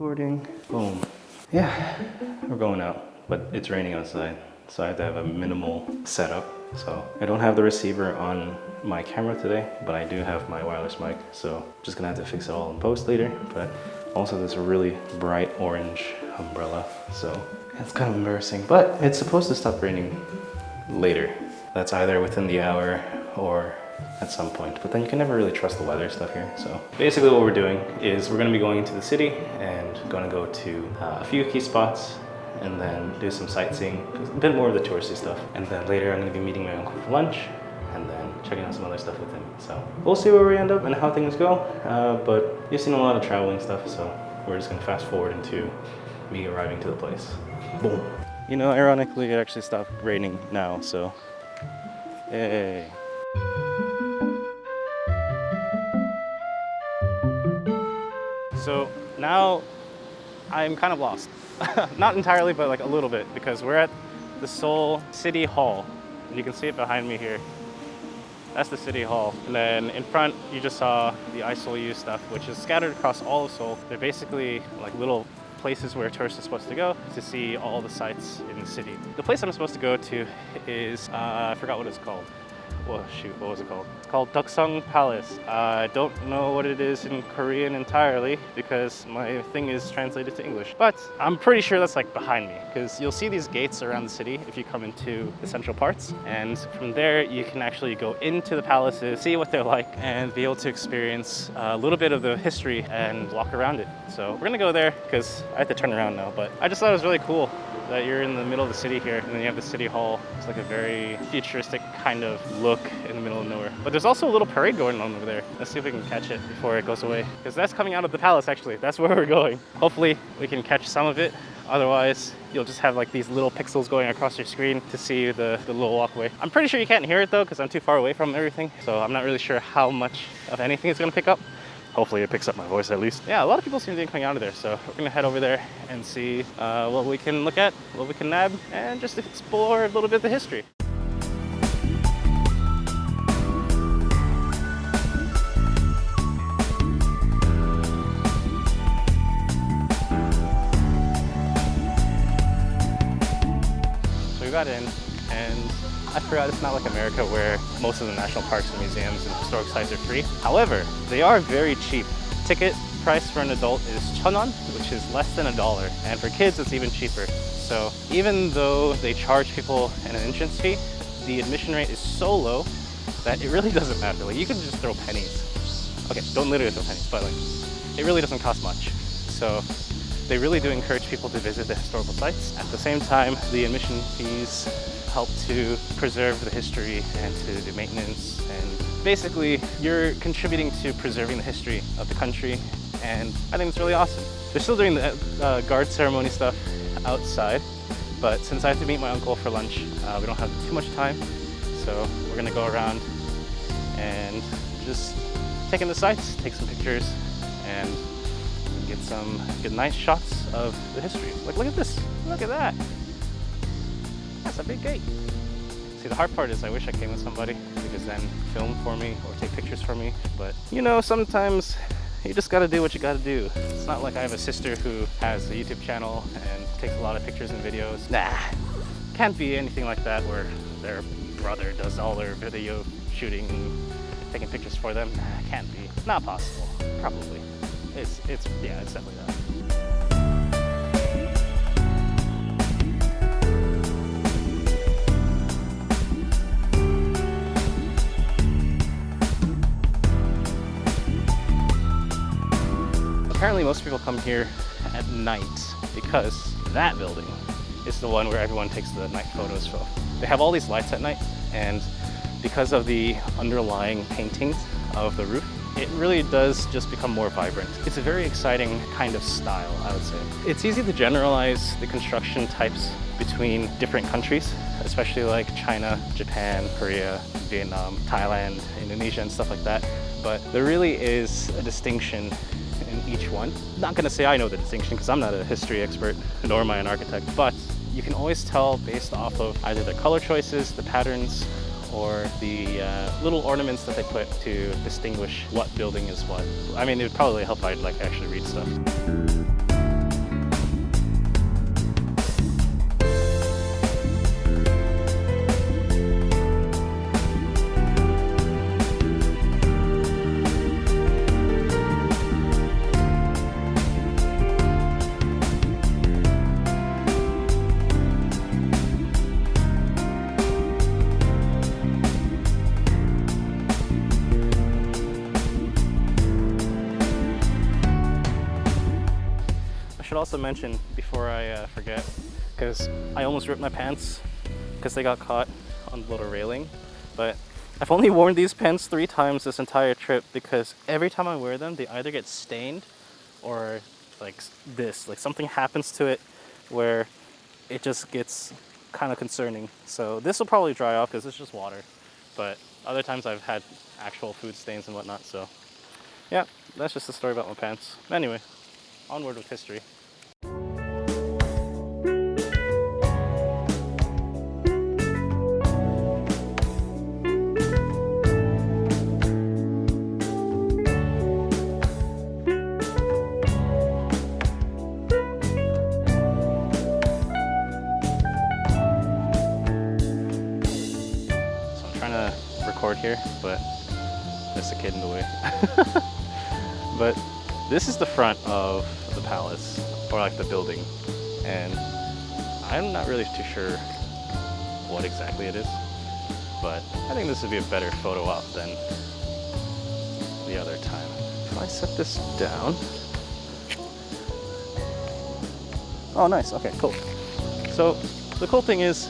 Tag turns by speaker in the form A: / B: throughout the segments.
A: recording. Boom. Yeah, we're going out, but it's raining outside, so I have to have a minimal setup. So I don't have the receiver on my camera today, but I do have my wireless mic, so just gonna have to fix it all in post later. But also this really bright orange umbrella, so it's kind of embarrassing, but it's supposed to stop raining later. That's either within the hour or at some point, but then you can never really trust the weather stuff here. So basically what we're doing is we're gonna be going into the city and gonna go to a few key spots and then do some sightseeing, a bit more of the touristy stuff. And then later I'm gonna be meeting my uncle for lunch and then checking out some other stuff with him. So we'll see where we end up and how things go. But you've seen a lot of traveling stuff, so we're just gonna fast forward into me arriving to the place. Boom. You know, ironically, it actually stopped raining now, so yay. So now I'm kind of lost. Not entirely, but like a little bit, because we're at the Seoul City Hall. And you can see it behind me here. That's the City Hall. And then in front, you just saw the I Seoul U stuff, which is scattered across all of Seoul. They're basically like little places where tourists are supposed to go to see all the sights in the city. The place I'm supposed to go to is, I forgot what it's called. Well, shoot, what was it called? It's called Deokseong Palace. I don't know what it is in Korean entirely because my thing is translated to English. But I'm pretty sure that's like behind me, because you'll see these gates around the city if you come into the central parts. And from there, you can actually go into the palaces, see what they're like, and be able to experience a little bit of the history and walk around it. So we're gonna go there because I have to turn around now. But I just thought it was really cool that you're in the middle of the city here, and then you have the City Hall. It's like a very futuristic kind of look in the middle of nowhere. But there's also a little parade going on over there. Let's see if we can catch it before it goes away, because that's coming out of the palace actually. That's where we're going. Hopefully we can catch some of it. Otherwise, you'll just have like these little pixels going across your screen to see the little walkway. I'm pretty sure you can't hear it though, because I'm too far away from everything. So I'm not really sure how much of anything it's gonna pick up. Hopefully it picks up my voice at least. Yeah, a lot of people seem to be coming out of there, so we're gonna head over there and see what we can look at, what we can nab, and just explore a little bit of the history. So we got in, and I forgot it's not like America where most of the national parks and museums and historic sites are free. However, they are very cheap. Ticket price for an adult is 1,000won, which is less than $1. And for kids, it's even cheaper. So even though they charge people an entrance fee, the admission rate is so low that it really doesn't matter. Like, you can just throw pennies. Okay, don't literally throw pennies, but like, it really doesn't cost much. So they really do encourage people to visit the historical sites. At the same time, the admission fees help to preserve the history and to the maintenance, and basically you're contributing to preserving the history of the country, and I think it's really awesome. They're still doing the guard ceremony stuff outside, but since I have to meet my uncle for lunch, we don't have too much time, so we're gonna go around and just take in the sights, take some pictures, and get nice shots of the history. Like, look at this, look at that. That's a big gate. See, the hard part is I wish I came with somebody who could then film for me or take pictures for me. But you know, sometimes you just gotta do what you gotta do. It's not like I have a sister who has a YouTube channel and takes a lot of pictures and videos. Nah, can't be anything like that where their brother does all their video shooting and taking pictures for them. Nah, can't be. Not possible. Probably. It's definitely that. Apparently most people come here at night because that building is the one where everyone takes the night photos from. They have all these lights at night, and because of the underlying paintings of the roof, it really does just become more vibrant. It's a very exciting kind of style, I would say. It's easy to generalize the construction types between different countries, especially like China, Japan, Korea, Vietnam, Thailand, Indonesia, and stuff like that. But there really is a distinction in each one. Not gonna say I know the distinction because I'm not a history expert, nor am I an architect, but you can always tell based off of either the color choices, the patterns, or the little ornaments that they put to distinguish what building is what. I mean, it would probably help if I'd like actually read stuff. should also mention before I forget, because I almost ripped my pants because they got caught on the little railing, but I've only worn these pants 3 times this entire trip because every time I wear them, they either get stained or like this, like something happens to it where it just gets kind of concerning. So this will probably dry off because it's just water, but other times I've had actual food stains and whatnot. So yeah, that's just the story about my pants. Anyway, onward with history. Record here, but there's a kid in the way. But this is the front of the palace, or like the building, and I'm not really too sure what exactly it is, but I think this would be a better photo op than the other time. If I set this down. Oh nice, okay, cool. So the cool thing is,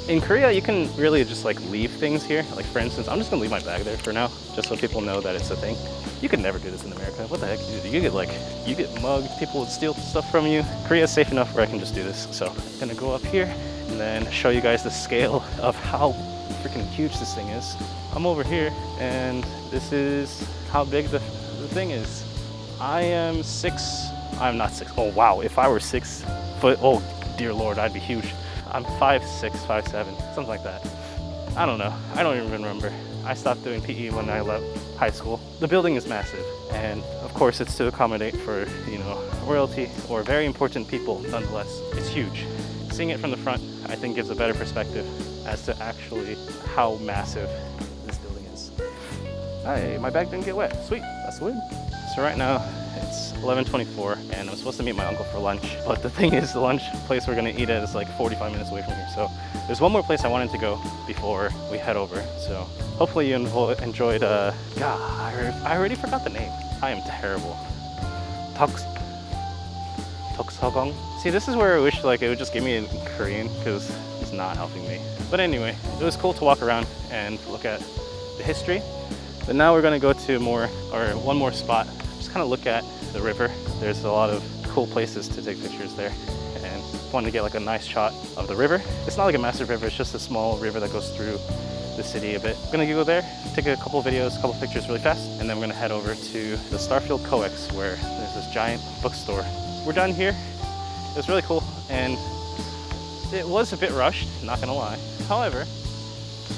A: in Korea, you can really just like leave things here. Like for instance, I'm just gonna leave my bag there for now, just so people know that it's a thing. You could never do this in America. What the heck? You get mugged, people would steal stuff from you. Korea's safe enough where I can just do this. So I'm gonna go up here and then show you guys the scale of how freaking huge this thing is. I'm over here and this is how big the thing is. I'm not 6. Oh wow, if I were 6 foot, oh dear Lord, I'd be huge. I'm 5'6", 5'7", something like that. I don't know. I don't even remember. I stopped doing PE when I left high school. The building is massive, and of course it's to accommodate for, you know, royalty or very important people nonetheless. It's huge. Seeing it from the front, I think gives a better perspective as to actually how massive this building is. Hey, my bag didn't get wet. Sweet, that's the win. So right now, it's 11:24 and I'm supposed to meet my uncle for lunch, but the thing is the lunch place we're gonna eat at is like 45 minutes away from here. So there's one more place I wanted to go before we head over. So hopefully you enjoyed, God, I already forgot the name. I am terrible. Toksogong? See, this is where I wish like it would just give me in Korean because it's not helping me. But anyway, it was cool to walk around and look at the history. But now we're gonna go to one more spot. Just kind of look at the river. There's a lot of cool places to take pictures there, and wanted to get like a nice shot of the river. It's not like a massive river, it's just a small river that goes through the city a bit. I'm gonna go there, take a couple videos, a couple pictures really fast, and then we're gonna head over to the Starfield Coex where there's this giant bookstore. We're done here. It was really cool, and it was a bit rushed, not gonna lie. However,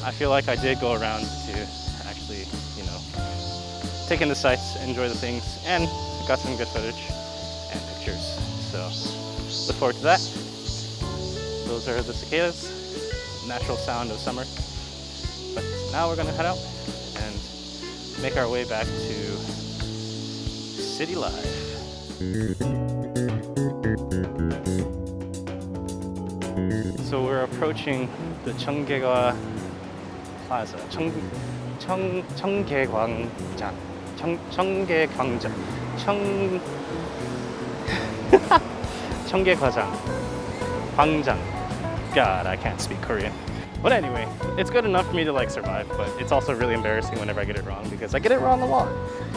A: I feel like I did go around to actually, you know, take in the sights, enjoy the things, and got some good footage and pictures. So look forward to that. Those are the cicadas, natural sound of summer. But now we're gonna head out and make our way back to city life. So we're approaching the Cheonggyega Plaza. Cheonggye광장. 청계광장. 광장. God, I can't speak Korean. But anyway, it's good enough for me to like survive, but it's also really embarrassing whenever I get it wrong because I get it wrong a lot.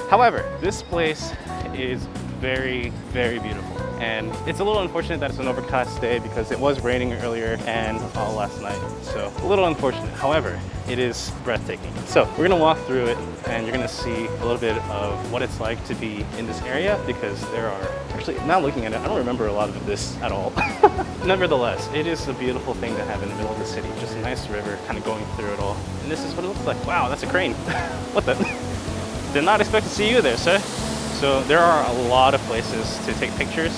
A: However, this place is very, very beautiful. And it's a little unfortunate that it's an overcast day because it was raining earlier and all last night. So a little unfortunate. However, it is breathtaking. So we're gonna walk through it and you're gonna see a little bit of what it's like to be in this area because there are, actually now looking at it, I don't remember a lot of this at all. Nevertheless, it is a beautiful thing to have in the middle of the city. Just a nice river kind of going through it all. And this is what it looks like. Wow, that's a crane. What the? Did not expect to see you there, sir. So there are a lot of places to take pictures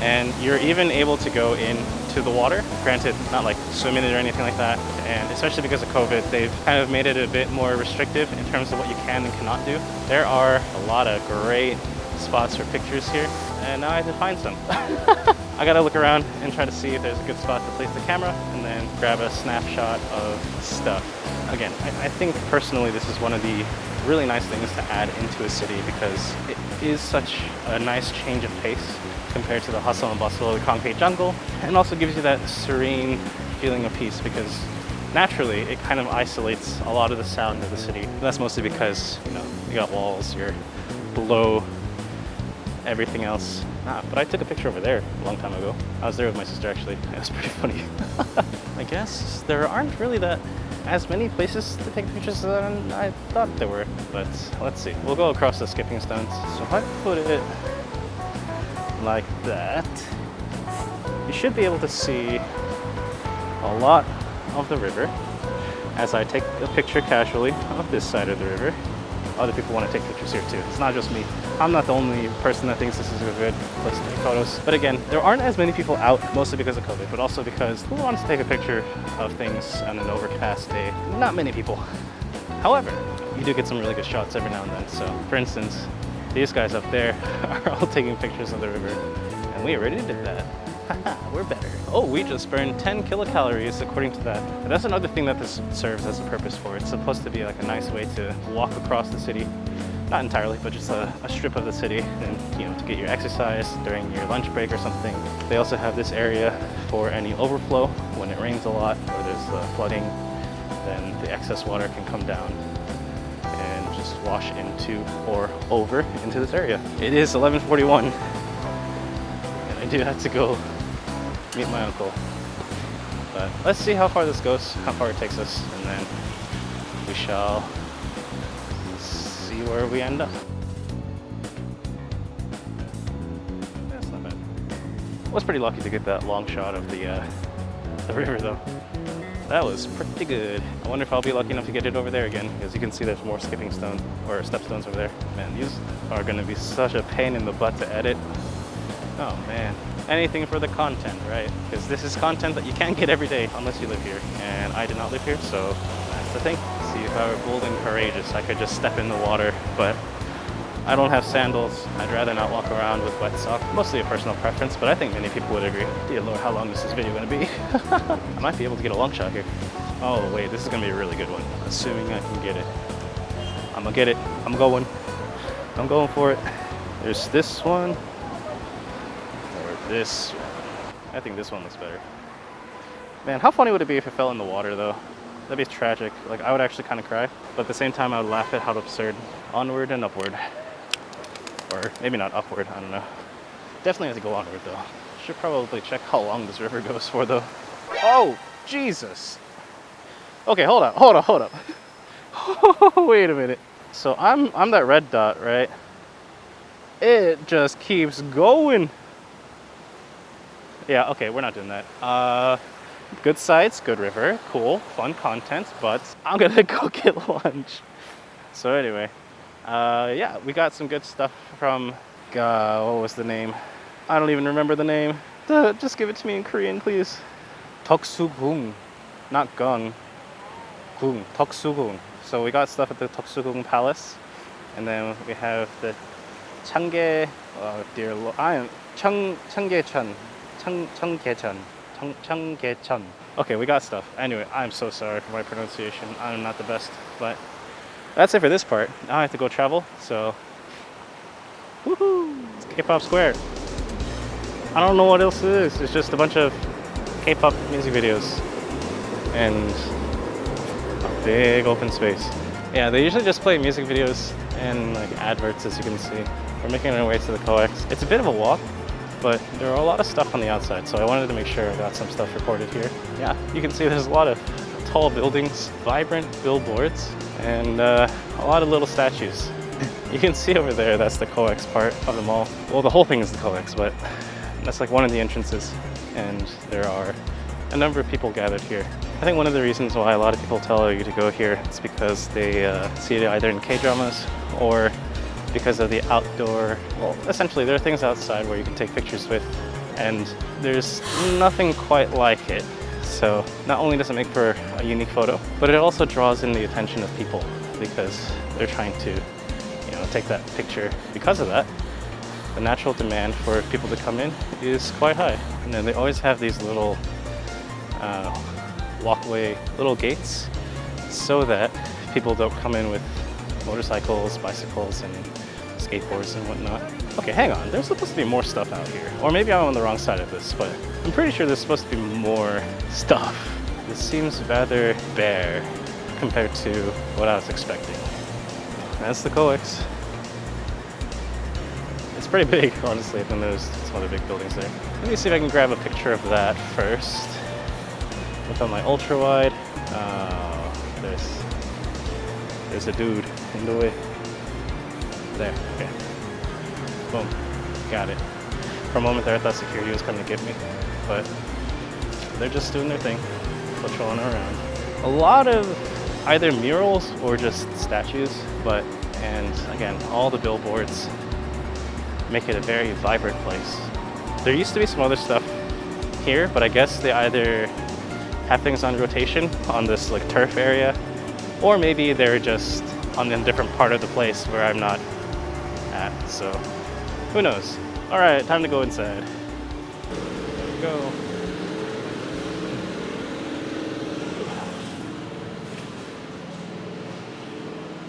A: and you're even able to go into the water. Granted, not like swimming or anything like that. And especially because of COVID, they've kind of made it a bit more restrictive in terms of what you can and cannot do. There are a lot of great spots for pictures here. And now I have to find some. I gotta look around and try to see if there's a good spot to place the camera and then grab a snapshot of stuff. Again, I think personally this is one of the really nice things to add into a city because is such a nice change of pace compared to the hustle and bustle of the concrete jungle, and also gives you that serene feeling of peace because naturally it kind of isolates a lot of the sound of the city. And that's mostly because, you know, you got walls, you're below everything else. But I took a picture over there a long time ago. I was there with my sister actually. It was pretty funny. I guess there aren't really as many places to take pictures than I thought there were, but let's see. We'll go across the skipping stones. So if I put it like that, you should be able to see a lot of the river as I take a picture casually of this side of the river. Other people want to take pictures here too. It's not just me. I'm not the only person that thinks this is a good place to take photos. But again, there aren't as many people out, mostly because of COVID, but also because who wants to take a picture of things on an overcast day? Not many people. However, you do get some really good shots every now and then. So for instance, these guys up there are all taking pictures of the river, and we already did that. We're better. Oh, we just burned 10 kilocalories according to that. And that's another thing that this serves as a purpose for. It's supposed to be like a nice way to walk across the city. Not entirely, but just a strip of the city, and you know, to get your exercise during your lunch break or something. They also have this area for any overflow when it rains a lot or there's flooding. Then the excess water can come down and just wash into or over into this area. It is 11:41, and I do have to go meet my uncle. But let's see how far this goes, how far it takes us, and then we shall see where we end up. That's not bad. I was pretty lucky to get that long shot of the river though. That was pretty good. I wonder if I'll be lucky enough to get it over there again, because you can see there's more skipping stone or step stones over there. Man, these are gonna be such a pain in the butt to edit. Oh man. Anything for the content, right? Because this is content that you can't get every day unless you live here. And I did not live here, so that's the thing. See, if I were bold and courageous, I could just step in the water, but I don't have sandals. I'd rather not walk around with wet socks. Mostly a personal preference, but I think many people would agree. Dear Lord, how long is this video gonna be? I might be able to get a long shot here. Oh wait, this is gonna be a really good one. Assuming I can get it. I'm gonna get it. I'm going for it. There's this one. This one. I think this one looks better. Man, how funny would it be if it fell in the water though? That'd be tragic. Like, I would actually kind of cry, but at the same time I would laugh at how absurd. Onward and upward. Or maybe not upward, I don't know. Definitely have to go onward though. Should probably check how long this river goes for though. Oh, Jesus. Okay, hold up. Wait a minute. So I'm that red dot, right? It just keeps going. Yeah, okay, we're not doing that. Good sights, good river, cool, fun content, but I'm gonna go get lunch. So anyway, yeah, we got some good stuff from, what was the name? I don't even remember the name. Just give it to me in Korean, please. Toksugung, not gung. Gung, Toksugung. So we got stuff at the Toksugung Palace, and then we have the Cheonggye, dear Lord, Cheonggyecheon. Cheonggyecheon. Okay, we got stuff. Anyway, I'm so sorry for my pronunciation. I'm not the best, but that's it for this part. Now I have to go travel, so woohoo! It's K-pop Square. I don't know what else it is. It's just a bunch of K-pop music videos and a big open space. Yeah, they usually just play music videos and like adverts, as you can see. We're making our way to the coex. It's a bit of a walk, but there are a lot of stuff on the outside, so I wanted to make sure I got some stuff recorded here. Yeah, you can see there's a lot of tall buildings, vibrant billboards, and a lot of little statues. You can see over there, that's the coex part of the mall. Well, the whole thing is the coex, but that's like one of the entrances, and there are a number of people gathered here. I think one of the reasons why a lot of people tell you to go here is because they see it either in K-dramas or because of the outdoor, well, essentially there are things outside where you can take pictures with, and there's nothing quite like it. So not only does it make for a unique photo, but it also draws in the attention of people because they're trying to, you know, take that picture. Because of that, the natural demand for people to come in is quite high. And then they always have these little walkway, little gates, so that people don't come in with motorcycles, bicycles, and skateboards and whatnot. Okay, hang on. There's supposed to be more stuff out here. Or maybe I'm on the wrong side of this, but I'm pretty sure there's supposed to be more stuff. This seems rather bare compared to what I was expecting. That's the COEX. It's pretty big, honestly, and there's some other big buildings there. Let me see if I can grab a picture of that first. Look on my ultra wide. Oh, there's a dude in the way. There, okay. Boom, got it. For a moment there, I thought security was coming to get me, but they're just doing their thing, patrolling around. A lot of either murals or just statues, and again, all the billboards make it a very vibrant place. There used to be some other stuff here, but I guess they either have things on rotation on this like turf area, or maybe they're just on a different part of the place where I'm not at, so who knows. All right, time to go inside. There we go.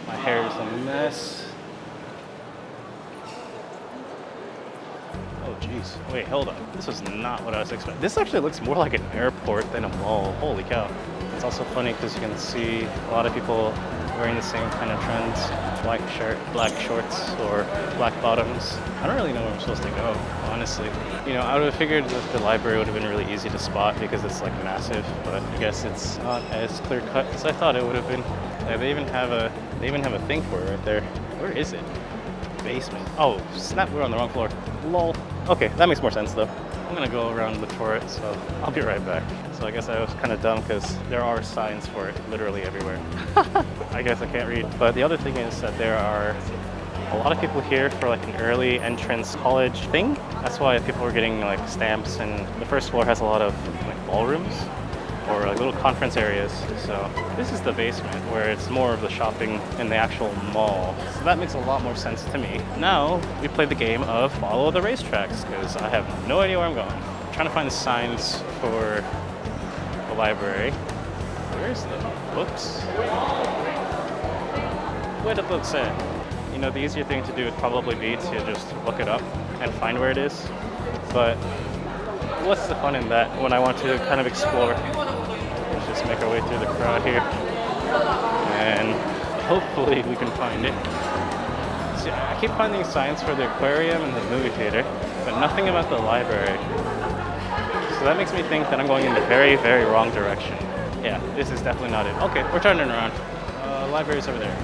A: My hair is a mess. Oh geez, wait, hold on. This was not what I was expecting. This actually looks more like an airport than a mall. Holy cow. It's also funny because you can see a lot of people wearing the same kind of trends. White shirt, black shorts, or black bottoms. I don't really know where I'm supposed to go, honestly. You know, I would have figured that the library would have been really easy to spot because it's like massive, but I guess it's not as clear cut as I thought it would have been. Yeah, they even have a thing for it right there. Where is it? Basement. Oh, snap, we're on the wrong floor. Lol. Okay, that makes more sense though. I'm gonna go around and look for it, so I'll be right back. So I guess I was kind of dumb because there are signs for it literally everywhere. I guess I can't read. But the other thing is that there are a lot of people here for like an early entrance college thing. That's why people are getting like stamps, and the first floor has a lot of like ballrooms or like little conference areas. So this is the basement where it's more of the shopping in the actual mall. So that makes a lot more sense to me. Now we play the game of follow the racetracks because I have no idea where I'm going. I'm trying to find the signs for the library. Where's the books? Where the books at? You know, the easier thing to do would probably be to just look it up and find where it is. But what's the fun in that when I want to kind of explore? Let's just make our way through the crowd here. And hopefully we can find it. See, I keep finding signs for the aquarium and the movie theater, but nothing about the library. So that makes me think that I'm going in the very, very wrong direction. Yeah, this is definitely not it. Okay, we're turning around. Library's over there.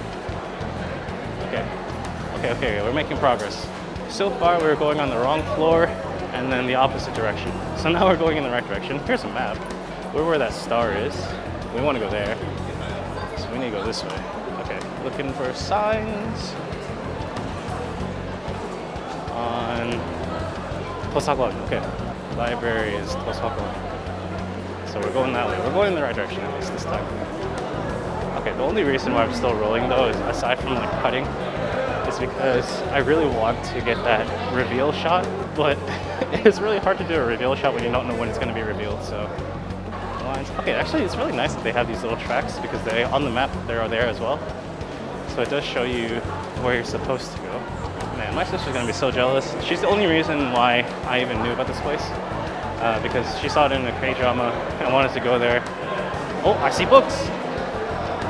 A: Okay, we're making progress. So far we're going on the wrong floor and then the opposite direction. So now we're going in the right direction. Here's a map. We're where that star is. We want to go there. So we need to go this way. Okay, looking for signs on Tosakwon. Okay, library is Tosakwon. So we're going that way. We're going in the right direction at least this time. Okay, the only reason why I'm still rolling though is aside from like cutting is because I really want to get that reveal shot, but it's really hard to do a reveal shot when you don't know when it's going to be revealed. So lines. Okay, actually it's really nice that they have these little tracks because they on the map they are there as well. So it does show you where you're supposed to go. Man, my sister's going to be so jealous. She's the only reason why I even knew about this place. Because she saw it in a K-drama and wanted to go there. Oh, I see books!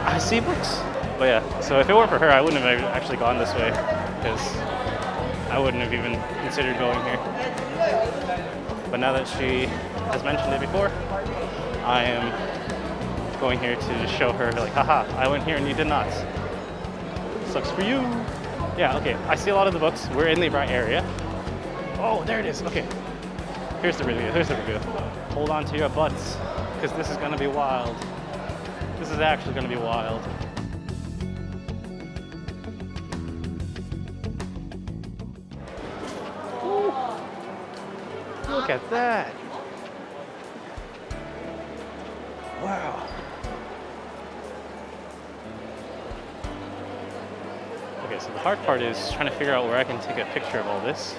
A: I see books! But yeah, so if it weren't for her, I wouldn't have actually gone this way because I wouldn't have even considered going here. But now that she has mentioned it before, I am going here to show her like, haha, I went here and you did not. Sucks for you. Yeah, okay, I see a lot of the books. We're in the right area. Oh, there it is, okay. Here's the review, Hold on to your butts, because this is gonna be wild. This is actually gonna be wild. Ooh. Look at that. Wow. Okay, so the hard part is trying to figure out where I can take a picture of all this,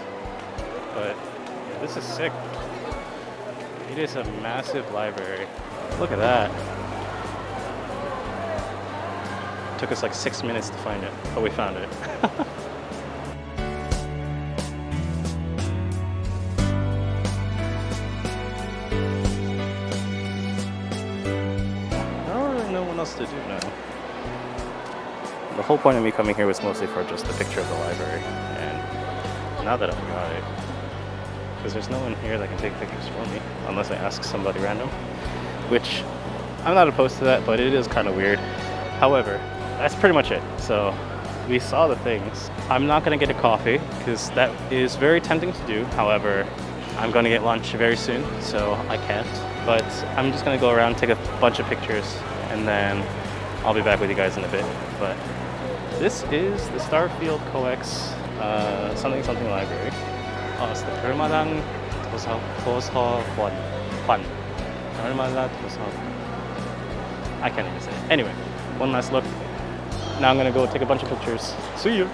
A: but this is sick. It is a massive library. Look at that. Took us like 6 minutes to find it, but we found it. else to do now. The whole point of me coming here was mostly for just the picture of the library, and now that I've got it, because there's no one here that can take pictures for me, unless I ask somebody random, which I'm not opposed to that, but it is kind of weird. However, that's pretty much it. So we saw the things. I'm not gonna get a coffee, because that is very tempting to do. However, I'm gonna get lunch very soon, so I can't. But I'm just gonna go around, take a bunch of pictures, and then I'll be back with you guys in a bit. But this is the Starfield Coex something library. It's the 별마당 도서관. 별마당 도서관. I can't even say it. Anyway, one last look. Now I'm gonna go take a bunch of pictures. See you.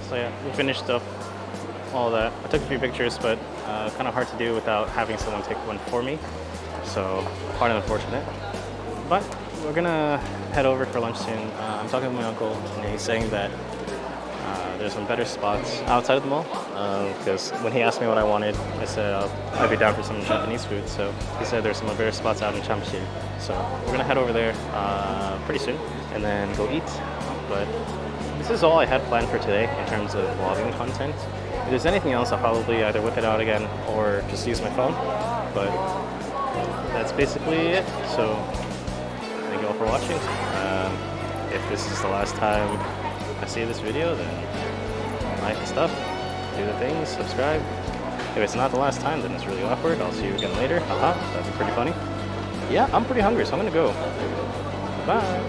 A: So yeah, we finished up all that. I took a few pictures, but kind of hard to do without having someone take one for me. So quite unfortunate. But we're gonna head over for lunch soon. I'm talking to my uncle, and he's saying that there's some better spots outside of the mall. Because when he asked me what I wanted, I said I'd be down for some Japanese food. So he said there's some better spots out in Chamsil. So we're gonna head over there pretty soon, and then go eat. But this is all I had planned for today in terms of vlogging content. If there's anything else, I'll probably either whip it out again or just use my phone. But that's basically it. So thank you all for watching. If this is the last time I see this video, then like the stuff, do the things, subscribe. If it's not the last time, then it's really awkward. I'll see you again later. Haha, that'd be pretty funny. Yeah, I'm pretty hungry, so I'm gonna go. Bye.